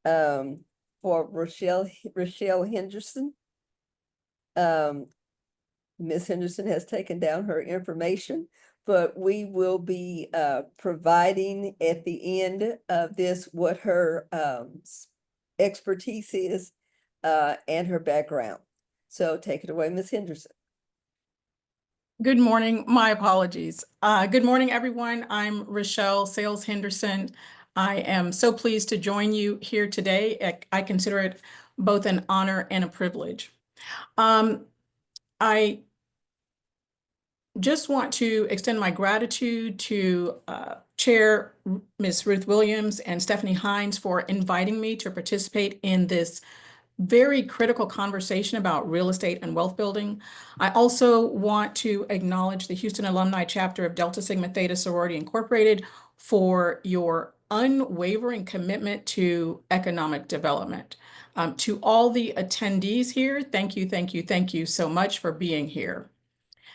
for Richelle Henderson. Ms. Henderson has taken down her information, but we will be providing at the end of this what her expertise is and her background. So take it away, Ms. Henderson. Good morning. My apologies. Good morning, everyone. I'm Richelle Sayles Henderson. I am so pleased to join you here today. I consider it both an honor and a privilege. I just want to extend my gratitude to Chair Ms. Ruth Williams and Stephanie Hines for inviting me to participate in this very critical conversation about real estate and wealth building. I also want to acknowledge the Houston Alumni Chapter of Delta Sigma Theta Sorority Incorporated for your unwavering commitment to economic development. To all the attendees here, thank you so much for being here.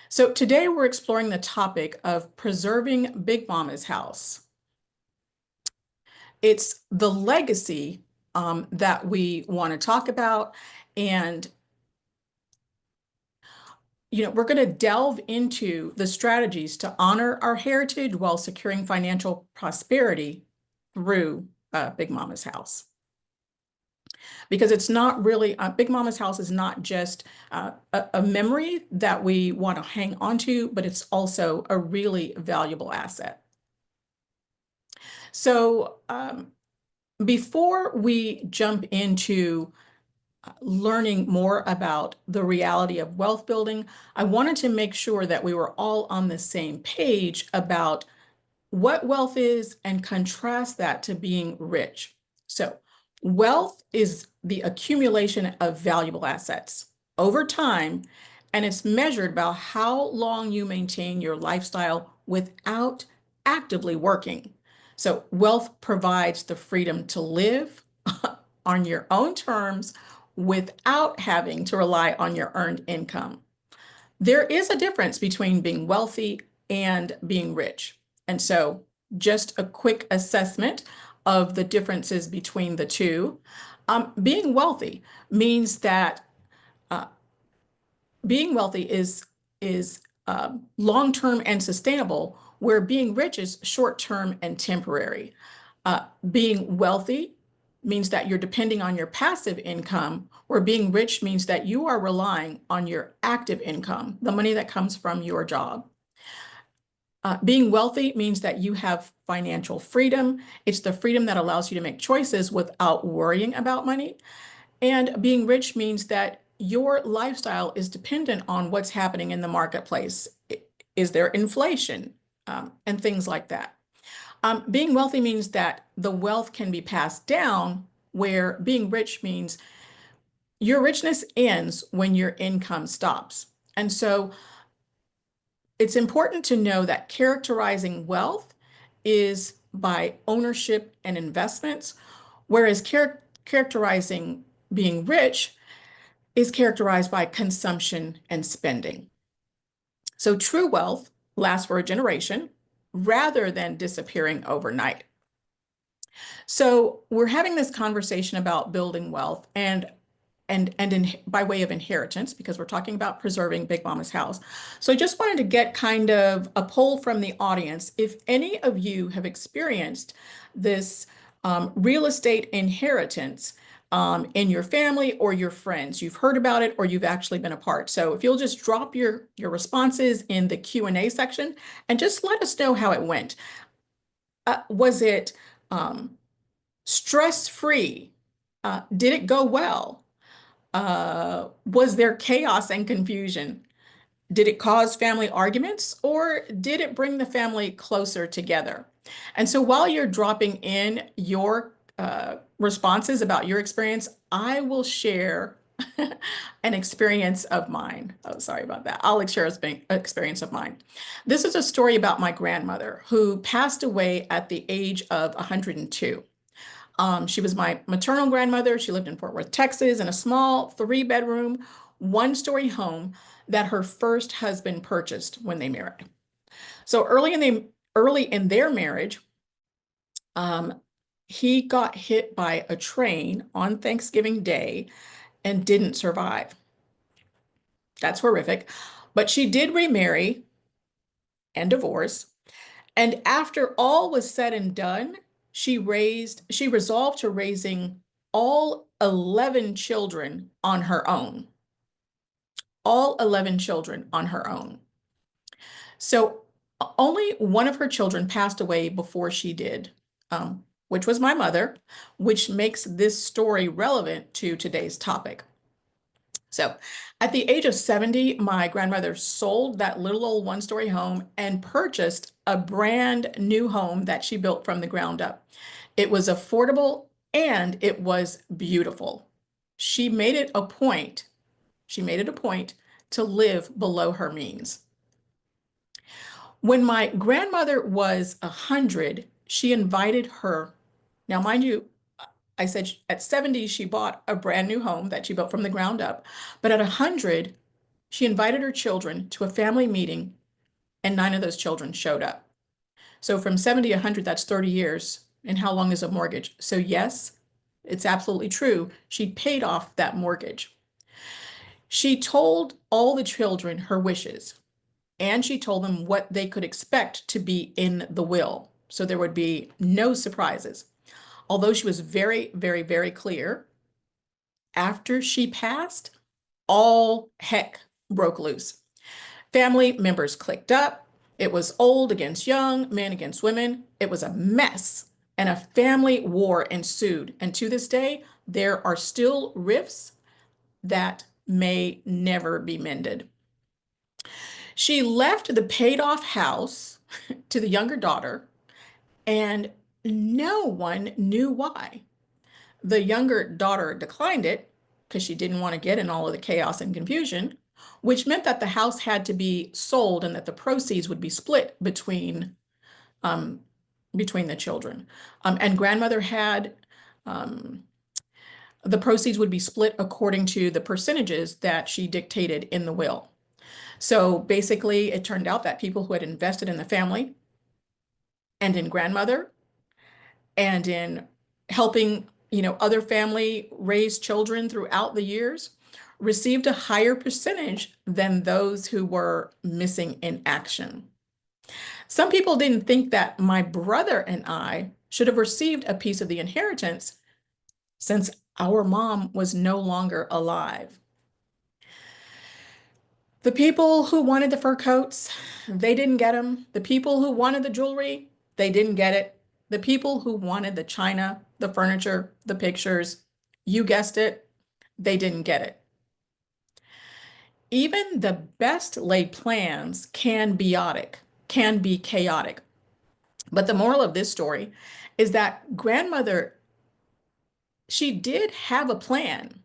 So today we're exploring the topic of preserving Big Mama's house. It's the legacy that we want to talk about. And, we're going to delve into the strategies to honor our heritage while securing financial prosperity through Big Mama's house. Because it's not really, Big Mama's house is not just a memory that we want to hang on to, but it's also a really valuable asset. So, before we jump into learning more about the reality of wealth building, I wanted to make sure that we were all on the same page about what wealth is and contrast that to being rich. So, wealth is the accumulation of valuable assets over time, and it's measured by how long you maintain your lifestyle without actively working. So wealth provides the freedom to live on your own terms without having to rely on your earned income. There is a difference between being wealthy and being rich. And so just a quick assessment of the differences between the two. Being wealthy means that being wealthy is long-term and sustainable, where being rich is short-term and temporary. Being wealthy means that you're depending on your passive income, where being rich means that you are relying on your active income, the money that comes from your job. Being wealthy means that you have financial freedom. It's the freedom that allows you to make choices without worrying about money. And being rich means that your lifestyle is dependent on what's happening in the marketplace. Is there inflation? And things like that. Being wealthy means that the wealth can be passed down, where being rich means your richness ends when your income stops. And so it's important to know that characterizing wealth is by ownership and investments, whereas characterizing being rich is characterized by consumption and spending. So true wealth lasts for a generation rather than disappearing overnight. So we're having this conversation about building wealth and by way of inheritance, because we're talking about preserving Big Mama's house. So I just wanted to get kind of a poll from the audience. If any of you have experienced this real estate inheritance in your family or your friends, you've heard about it or you've actually been a part. So if you'll just drop your responses in the Q&A section and just let us know how it went. Was it stress-free? Did it go well? Was there chaos and confusion? Did it cause family arguments, or did it bring the family closer together? And so while you're dropping in your responses about your experience, I will share an experience of mine. Oh, sorry about that. I'll share an experience of mine. This is a story about my grandmother who passed away at the age of 102. She was my maternal grandmother. She lived in Fort Worth, Texas, in a small 3-bedroom, 1-story home that her first husband purchased when they married. So early in their marriage, he got hit by a train on Thanksgiving Day and didn't survive. That's horrific. But she did remarry and divorce. And after all was said and done, she resolved to raising all 11 children on her own. All 11 children on her own. So only one of her children passed away before she did, which was my mother, which makes this story relevant to today's topic. So at the age of 70, my grandmother sold that little old one-story home and purchased a brand new home that she built from the ground up. It was affordable and it was beautiful. She made it a point, she made it a point to live below her means. When my grandmother was 100, she invited her. Now, mind you, I said at 70, she bought a brand new home that she built from the ground up. But at 100, she invited her children to a family meeting, and 9 of those children showed up. So from 70 to 100, that's 30 years. And how long is a mortgage? So yes, it's absolutely true. She paid off that mortgage. She told all the children her wishes, and she told them what they could expect to be in the will. So there would be no surprises. Although she was very, very, very clear, after she passed, all heck broke loose. Family members clicked up. It was old against young, men against women. It was a mess, and a family war ensued. And to this day, there are still rifts that may never be mended. She left the paid off house to the younger daughter, and no one knew why. The younger daughter declined it because she didn't want to get in all of the chaos and confusion, which meant that the house had to be sold and that the proceeds would be split um, between the children. And grandmother had the proceeds would be split according to the percentages that she dictated in the will. So basically, it turned out that people who had invested in the family and in grandmother and in helping, other family raise children throughout the years received a higher percentage than those who were missing in action. Some people didn't think that my brother and I should have received a piece of the inheritance since our mom was no longer alive. The people who wanted the fur coats, they didn't get them. The people who wanted the jewelry, they didn't get it. The people who wanted the china, the furniture, the pictures, you guessed it, they didn't get it. Even the best laid plans can be chaotic. But the moral of this story is that grandmother, she did have a plan.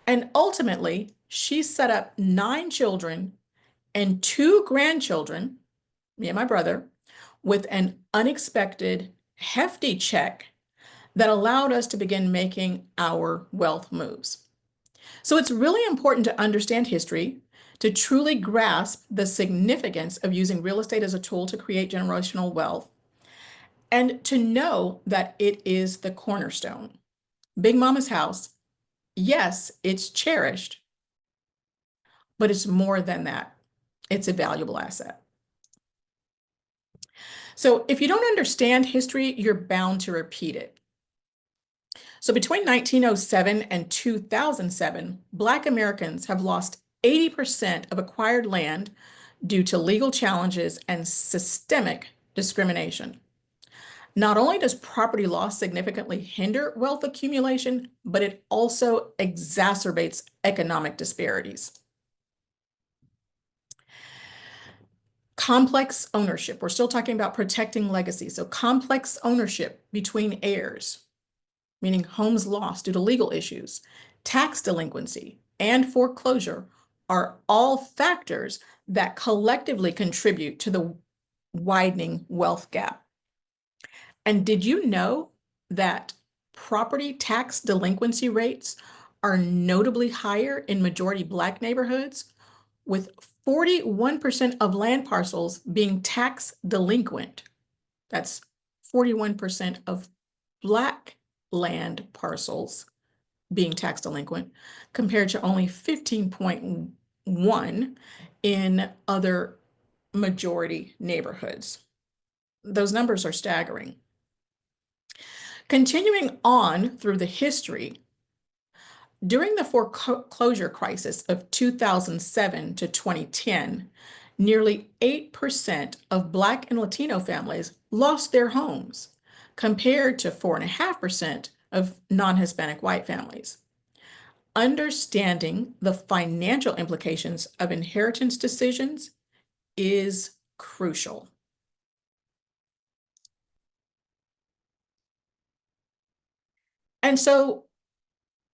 And ultimately, she set up 9 children and 2 grandchildren, me and my brother, with an unexpected, hefty check that allowed us to begin making our wealth moves. So it's really important to understand history to truly grasp the significance of using real estate as a tool to create generational wealth and to know that it is the cornerstone. Big Mama's house, yes, it's cherished, but it's more than that. It's a valuable asset. So if you don't understand history, you're bound to repeat it. So between 1907 and 2007, Black Americans have lost 80% of acquired land due to legal challenges and systemic discrimination. Not only does property loss significantly hinder wealth accumulation, but it also exacerbates economic disparities. Complex ownership. We're still talking about protecting legacy. So complex ownership between heirs, meaning homes lost due to legal issues, tax delinquency, and foreclosure are all factors that collectively contribute to the widening wealth gap. And did you know that property tax delinquency rates are notably higher in majority Black neighborhoods, with 41% of land parcels being tax delinquent? That's 41% of Black land parcels being tax delinquent, compared to only 15.1 in other majority neighborhoods. Those numbers are staggering. Continuing on through the history, during the foreclosure crisis of 2007 to 2010, nearly 8% of Black and Latino families lost their homes, compared to 4.5% of non-Hispanic white families. Understanding the financial implications of inheritance decisions is crucial. And so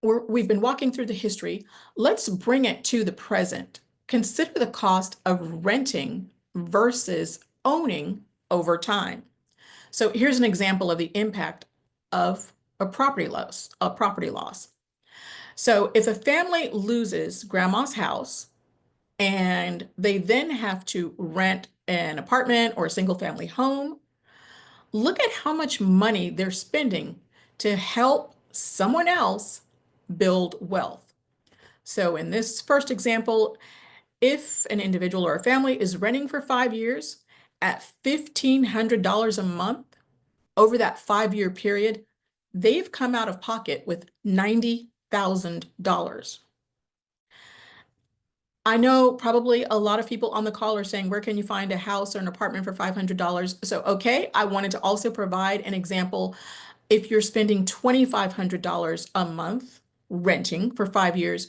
we've been walking through the history. Let's bring it to the present. Consider the cost of renting versus owning over time. So here's an example of the impact of a property loss. So if a family loses grandma's house and they then have to rent an apartment or a single family home, look at how much money they're spending to help someone else build wealth. So in this first example, if an individual or a family is renting for 5 years at $1,500 a month over that 5-year period, they've come out of pocket with $90,000. I know probably a lot of people on the call are saying, where can you find a house or an apartment for $500? So, okay, I wanted to also provide an example. If you're spending $2,500 a month renting for 5 years,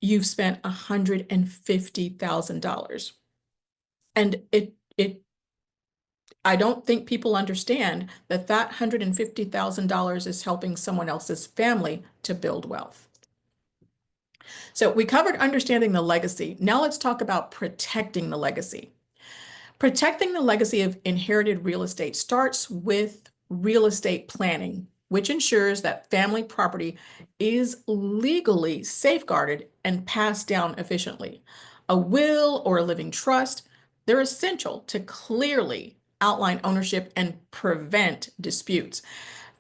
you've spent $150,000. And I don't think people understand that that $150,000 is helping someone else's family to build wealth. So we covered understanding the legacy. Now let's talk about protecting the legacy. Protecting the legacy of inherited real estate starts with real estate planning, which ensures that family property is legally safeguarded and passed down efficiently. A will or a living trust, they're essential to clearly outline ownership and prevent disputes.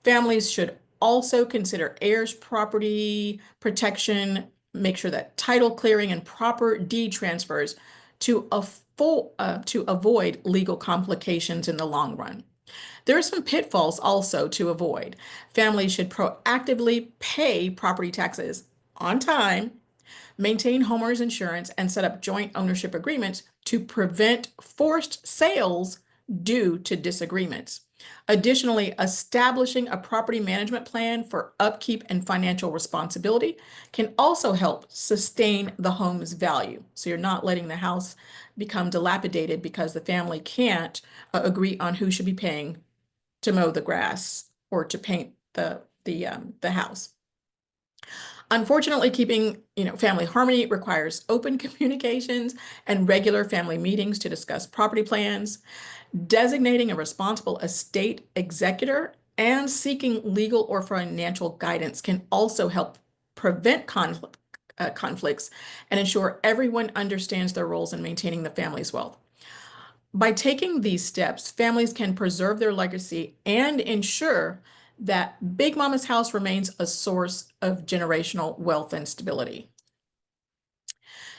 Families should also consider heirs' property protection, make sure that title clearing and proper deed transfers to avoid legal complications in the long run. There are some pitfalls also to avoid. Families should proactively pay property taxes on time, maintain homeowners insurance, and set up joint ownership agreements to prevent forced sales due to disagreements. Additionally, establishing a property management plan for upkeep and financial responsibility can also help sustain the home's value. So you're not letting the house become dilapidated because the family can't agree on who should be paying to mow the grass or to paint the house. Unfortunately, keeping family harmony requires open communications and regular family meetings to discuss property plans. Designating a responsible estate executor and seeking legal or financial guidance can also help prevent conflicts and ensure everyone understands their roles in maintaining the family's wealth. By taking these steps, families can preserve their legacy and ensure that Big Mama's house remains a source of generational wealth and stability.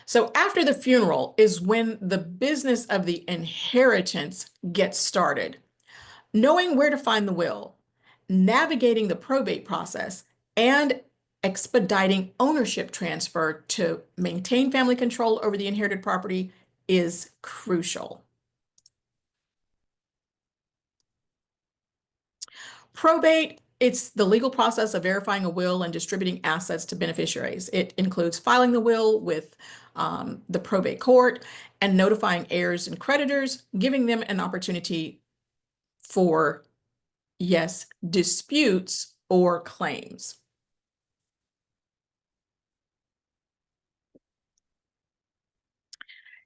So after the funeral is when the business of the inheritance gets started. Knowing where to find the will, navigating the probate process, and expediting ownership transfer to maintain family control over the inherited property is crucial. Probate, it's the legal process of verifying a will and distributing assets to beneficiaries. It includes filing the will with the probate court and notifying heirs and creditors, giving them an opportunity for, yes, disputes or claims.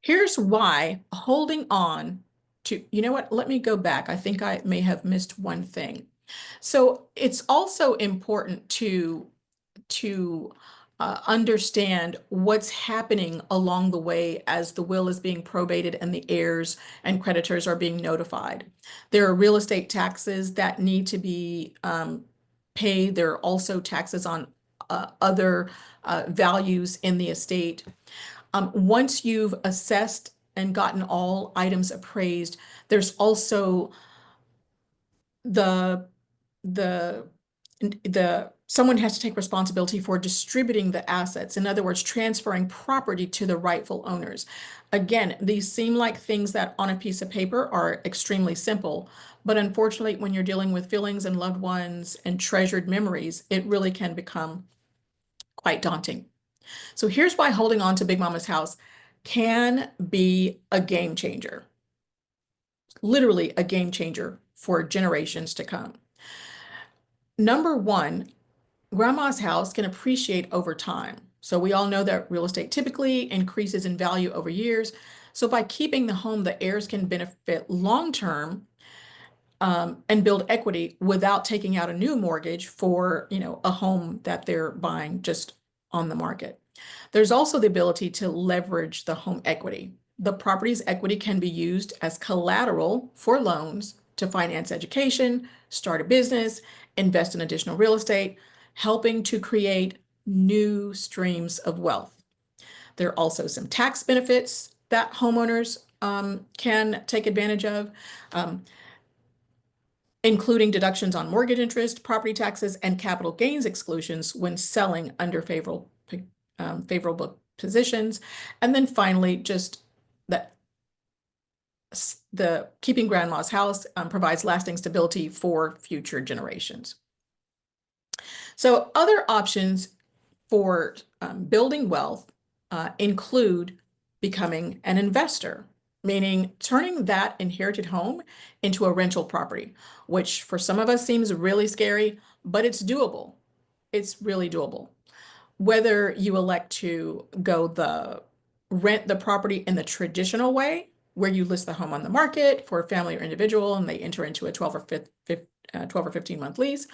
Here's why holding on to, let me go back. I think I may have missed one thing. So it's also important to understand what's happening along the way as the will is being probated and the heirs and creditors are being notified. There are real estate taxes that need to be paid. There are also taxes on other values in the estate. Once you've assessed and gotten all items appraised, there's also the the someone has to take responsibility for distributing the assets. In other words, transferring property to the rightful owners. Again, these seem like things that on a piece of paper are extremely simple, but unfortunately, when you're dealing with feelings and loved ones and treasured memories, it really can become quite daunting. So here's why holding on to Big Mama's house can be a game changer, literally a game changer for generations to come. Number one, Grandma's house can appreciate over time. So we all know that real estate typically increases in value over years. So by keeping the home, the heirs can benefit long-term and build equity without taking out a new mortgage for, a home that they're buying just on the market. There's also the ability to leverage the home equity. The property's equity can be used as collateral for loans to finance education, start a business, invest in additional real estate, helping to create new streams of wealth. There are also some tax benefits that homeowners can take advantage of, including deductions on mortgage interest, property taxes, and capital gains exclusions when selling under favorable positions. And then finally, just that the keeping Grandma's house provides lasting stability for future generations. So other options for building wealth include becoming an investor, meaning turning that inherited home into a rental property, which for some of us seems really scary, but it's doable. It's really doable. Whether you elect to rent the property in the traditional way, where you list the home on the market for a family or individual and they enter into a 12 or 15 month lease,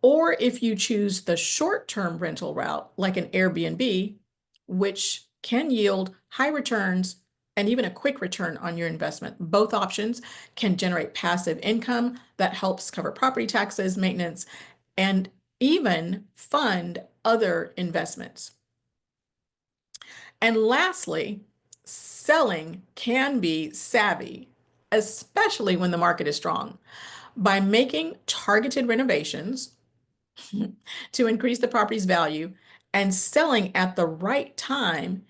or if you choose the short-term rental route, like an Airbnb, which can yield high returns and even a quick return on your investment. Both options can generate passive income that helps cover property taxes, maintenance, and even fund other investments. And lastly, selling can be savvy, especially when the market is strong. By making targeted renovations to increase the property's value and selling at the right time,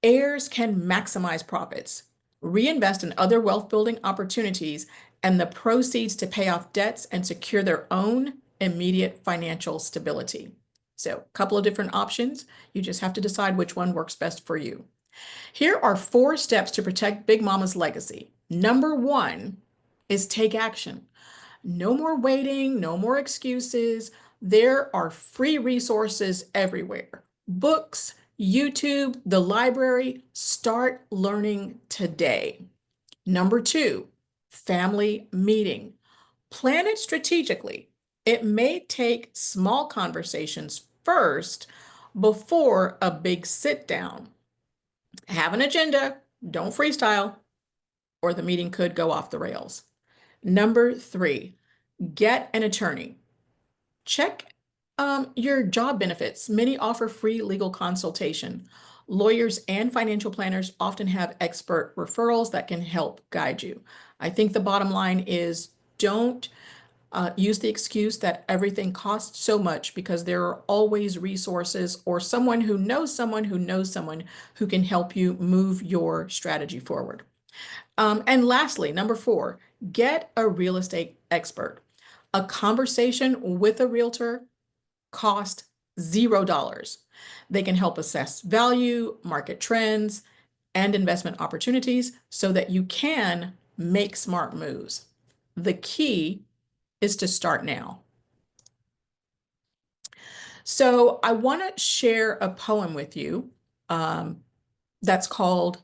heirs can maximize profits, reinvest in other wealth building opportunities, and the proceeds to pay off debts and secure their own immediate financial stability. So, a couple of different options. You just have to decide which one works best for you. Here are 4 steps to protect Big Mama's legacy. Number 1 is take action. No more waiting, no more excuses. There are free resources everywhere. Books, YouTube, the library. Start learning today. Number 2, family meeting. Plan it strategically. It may take small conversations first before a big sit down. Have an agenda, don't freestyle, or the meeting could go off the rails. Number 3, get an attorney. Check your job benefits. Many offer free legal consultation. Lawyers and financial planners often have expert referrals that can help guide you. I think the bottom line is don't use the excuse that everything costs so much, because there are always resources or someone who knows someone who knows someone who can help you move your strategy forward. And lastly, number 4, get a real estate expert. A conversation with a realtor costs $0. They can help assess value, market trends, and investment opportunities so that you can make smart moves. The key is to start now. So I want to share a poem with you that's called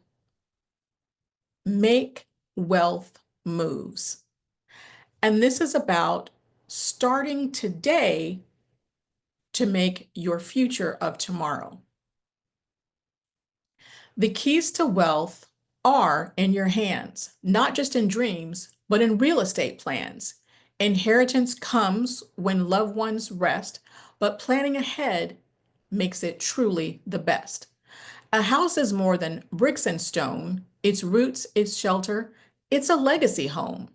Make Wealth Moves. And this is about starting today to make your future of tomorrow. The keys to wealth are in your hands, not just in dreams, but in real estate plans. Inheritance comes when loved ones rest, but planning ahead makes it truly the best. A house is more than bricks and stone. Its roots, its shelter, it's a legacy home.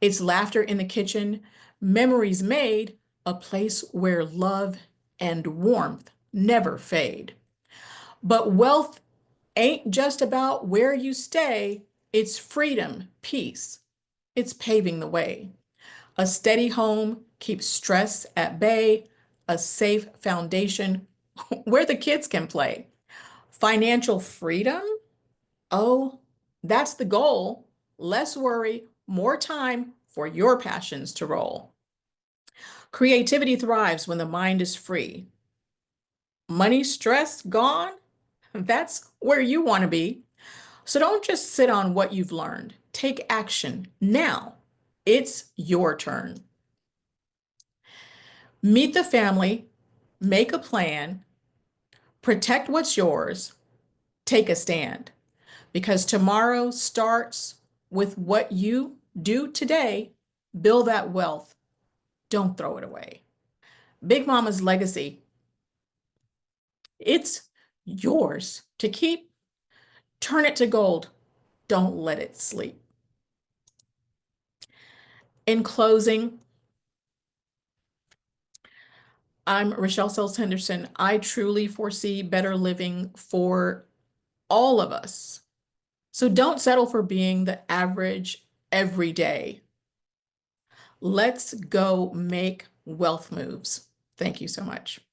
It's laughter in the kitchen, memories made, a place where love and warmth never fade. But wealth ain't just about where you stay, it's freedom, peace. It's paving the way. A steady home keeps stress at bay, a safe foundation where the kids can play. Financial freedom? Oh, that's the goal. Less worry, more time for your passions to roll. Creativity thrives when the mind is free. Money stress gone? That's where you want to be. So don't just sit on what you've learned. Take action now. It's your turn. Meet the family, make a plan, protect what's yours, take a stand. Because tomorrow starts with what you do today. Build that wealth. Don't throw it away. Big Mama's legacy, it's yours to keep. Turn it to gold. Don't let it sleep. In closing, I'm Richelle Sayles Henderson. I truly foresee better living for all of us. So don't settle for being the average every day. Let's go make wealth moves. Thank you so much.